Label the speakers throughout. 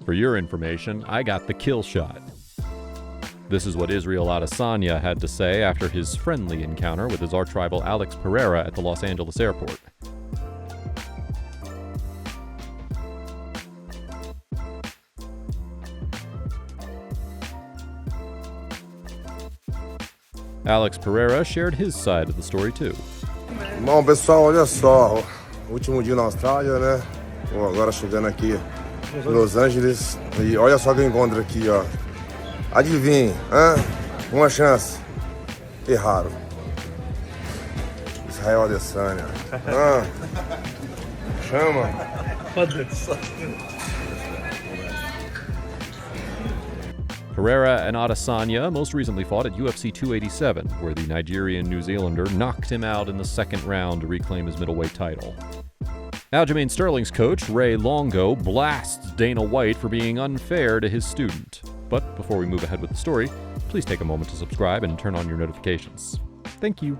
Speaker 1: For your information, I got the kill shot. This is what Israel Adesanya had to say after his friendly encounter with his arch-rival Alex Pereira at the Los Angeles airport. Alex Pereira shared his side of the story too.
Speaker 2: Bom, pessoal, olha só, último dia na Austrália, né? Vou agora chegando aqui em Los Angeles e olha só o que eu encontro aqui, ó. Adivinhe, uma chance. Erraram. Israel Adesanya. Chama.
Speaker 1: Pereira and Adesanya most recently fought at UFC 287, where the Nigerian-New Zealander knocked him out in the second round to reclaim his middleweight title. Aljamain Sterling's coach, Ray Longo, blasts Dana White for being unfair to his student. But before we move ahead with the story, please take a moment to subscribe and turn on your notifications. Thank you.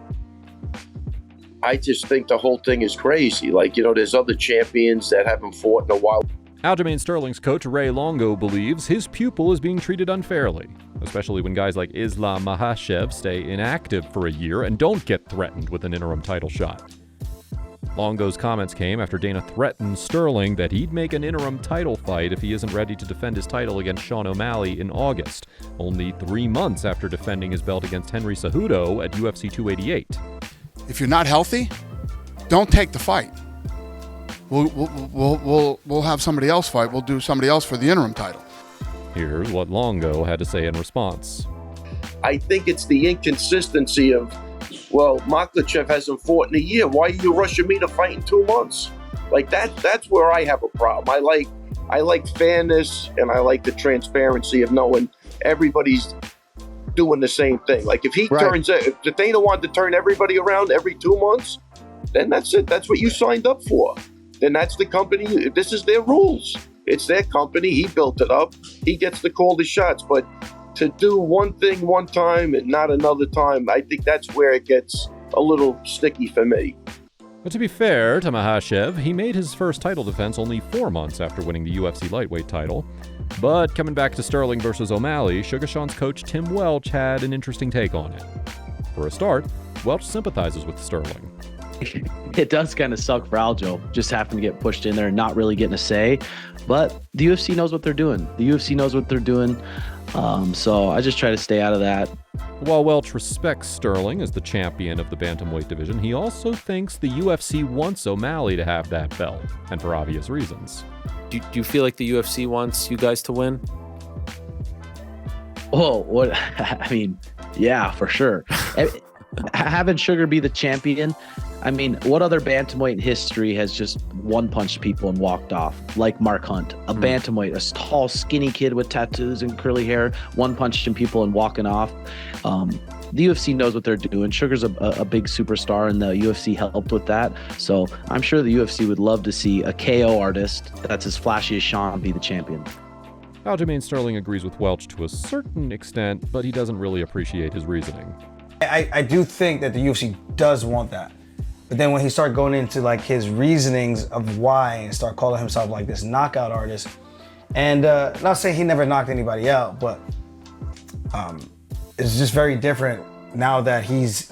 Speaker 3: I just think the whole thing is crazy. Like, you know, there's other champions that haven't fought in a while.
Speaker 1: Aljamain Sterling's coach, Ray Longo, believes his pupil is being treated unfairly, especially when guys like Islam Makhachev stay inactive for a year and don't get threatened with an interim title shot. Longo's comments came after Dana threatened Sterling that he'd make an interim title fight if he isn't ready to defend his title against Sean O'Malley in August, only 3 months after defending his belt against Henry Cejudo at UFC 288.
Speaker 4: If you're not healthy, don't take the fight. We'll have somebody else fight. We'll do somebody else for the interim title.
Speaker 1: Here's what Longo had to say in response.
Speaker 3: I think it's the inconsistency of, well, Makhachev hasn't fought in a year. Why are you rushing me to fight in 2 months? Like that's where I have a problem. I like fairness, and I like the transparency of knowing everybody's doing the same thing. Like if if Dana wanted to turn everybody around every 2 months, then that's it. That's what you signed up for. Then that's the company. This is their rules. It's their company. He built it up. He gets to call the shots. But to do one thing one time and not another time, I think that's where it gets a little sticky for me.
Speaker 1: But to be fair to Makhachev, he made his first title defense only 4 months after winning the UFC lightweight title. But coming back to Sterling versus O'Malley, Sugar Sean's coach Tim Welch had an interesting take on it. For a start, Welch sympathizes with Sterling.
Speaker 5: It does kind of suck for Aljo, just having to get pushed in there and not really getting a say. But the UFC knows what they're doing. So I just try to stay out of that.
Speaker 1: While Welch respects Sterling as the champion of the bantamweight division, he also thinks the UFC wants O'Malley to have that belt, and for obvious reasons.
Speaker 6: Do you feel like the UFC wants you guys to win?
Speaker 5: Oh, what? I mean, yeah, for sure. Having Sugar be the champion, I mean, what other bantamweight in history has just one-punched people and walked off? Like Mark Hunt, a bantamweight, a tall, skinny kid with tattoos and curly hair, one-punching people and walking off. The UFC knows what they're doing. Sugar's a big superstar, and the UFC helped with that. So I'm sure the UFC would love to see a KO artist that's as flashy as Sean be the champion.
Speaker 1: Aljamain Sterling agrees with Welch to a certain extent, but he doesn't really appreciate his reasoning.
Speaker 7: I do think that the UFC does want that. But then when he started going into like his reasonings of why and start calling himself like this knockout artist, and not saying he never knocked anybody out, but it's just very different now that he's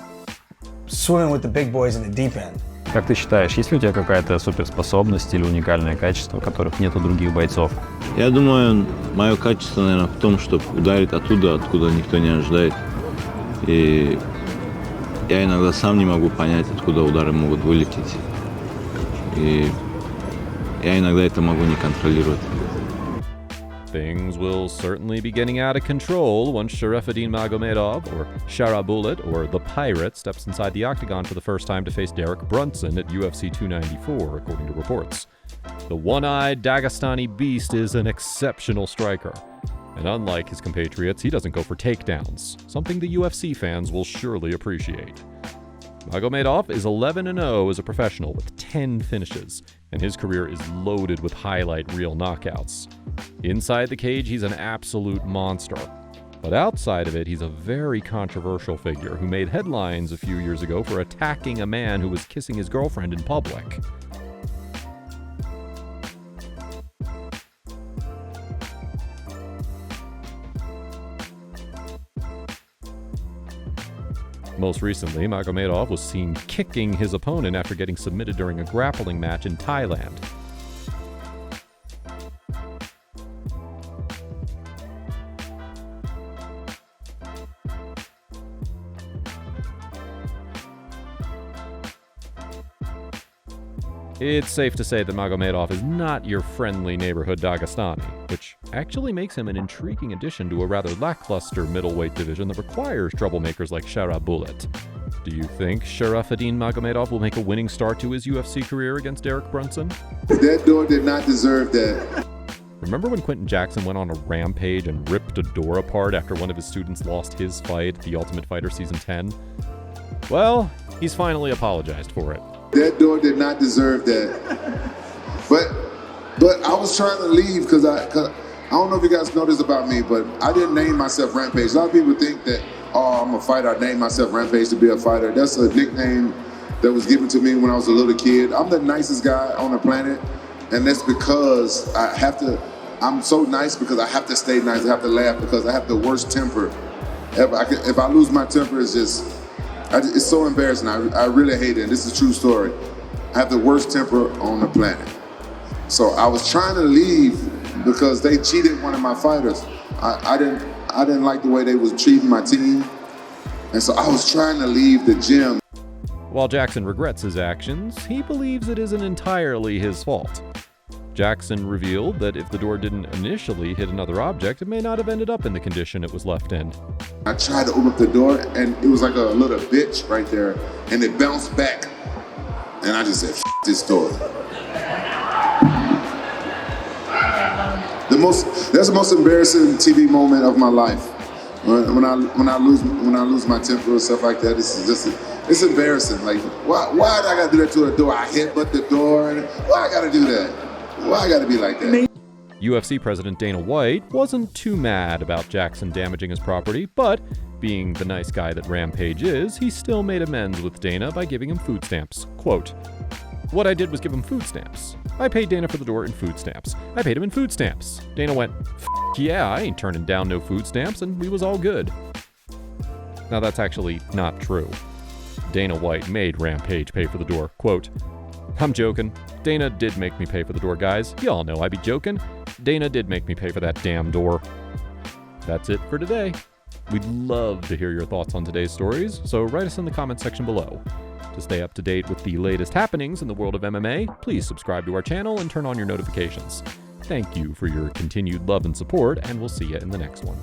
Speaker 7: swimming with the big boys in the deep end.
Speaker 8: Как ты считаешь, есть ли у тебя какая-то суперспособность или уникальное качество, которых нет у других бойцов?
Speaker 9: Я думаю, мое качество, наверное, в том, чтобы ударить оттуда, откуда никто не ожидает. И я иногда сам не могу понять, откуда удары могут вылететь. И я иногда это могу не контролировать.
Speaker 1: Things will certainly be getting out of control once Sharaputdin Magomedov, or Shara Bullet, or the Pirate, steps inside the octagon for the first time to face Derek Brunson at UFC 294, according to reports. The one-eyed Dagestani beast is an exceptional striker. And unlike his compatriots, he doesn't go for takedowns, something the UFC fans will surely appreciate. Magomedov is 11-0 as a professional with 10 finishes, and his career is loaded with highlight reel knockouts. Inside the cage, he's an absolute monster. But outside of it, he's a very controversial figure who made headlines a few years ago for attacking a man who was kissing his girlfriend in public. Most recently, Magomedov was seen kicking his opponent after getting submitted during a grappling match in Thailand. It's safe to say that Magomedov is not your friendly neighborhood Dagestani, which actually makes him an intriguing addition to a rather lackluster middleweight division that requires troublemakers like Shara Bullet. Do you think Sharaputdin Magomedov will make a winning start to his UFC career against Derek Brunson?
Speaker 10: That door did not deserve that.
Speaker 1: Remember when Quentin Jackson went on a rampage and ripped a door apart after one of his students lost his fight at The Ultimate Fighter Season 10? Well, he's finally apologized for it.
Speaker 10: That door did not deserve that. But I was trying to leave because I don't know if you guys know this about me, but I didn't name myself Rampage. A lot of people think that, oh, I'm a fighter. I named myself Rampage to be a fighter. That's a nickname that was given to me when I was a little kid. I'm the nicest guy on the planet, and that's because I'm so nice because I have to stay nice. I have to laugh because I have the worst temper ever. If I lose my temper, it's so embarrassing. I really hate it. This is a true story. I have the worst temper on the planet. So I was trying to leave because they cheated one of my fighters. I didn't like the way they was treating my team. And so I was trying to leave the gym.
Speaker 1: While Jackson regrets his actions, he believes it isn't entirely his fault. Jackson revealed that if the door didn't initially hit another object, it may not have ended up in the condition it was left in.
Speaker 10: I tried to open up the door and it was like a little bitch right there and it bounced back. And I just said, F this door. That's the most embarrassing TV moment of my life. When I lose my temper and stuff like that, it's embarrassing. Like, why do I gotta do that to a door? I headbutt the door. Why I gotta do that? Why I gotta be like that?
Speaker 1: UFC President Dana White wasn't too mad about Jackson damaging his property, but being the nice guy that Rampage is, he still made amends with Dana by giving him food stamps. Quote, "What I did was give him food stamps. I paid Dana for the door in food stamps. I paid him in food stamps." Dana went, "Yeah, I ain't turning down no food stamps," and we was all good. Now that's actually not true. Dana White made Rampage pay for the door. Quote, "I'm joking. Dana did make me pay for the door, guys. Y'all know I be joking. Dana did make me pay for that damn door." That's it for today. We'd love to hear your thoughts on today's stories, so write us in the comments section below. To stay up to date with the latest happenings in the world of MMA, please subscribe to our channel and turn on your notifications. Thank you for your continued love and support, and we'll see you in the next one.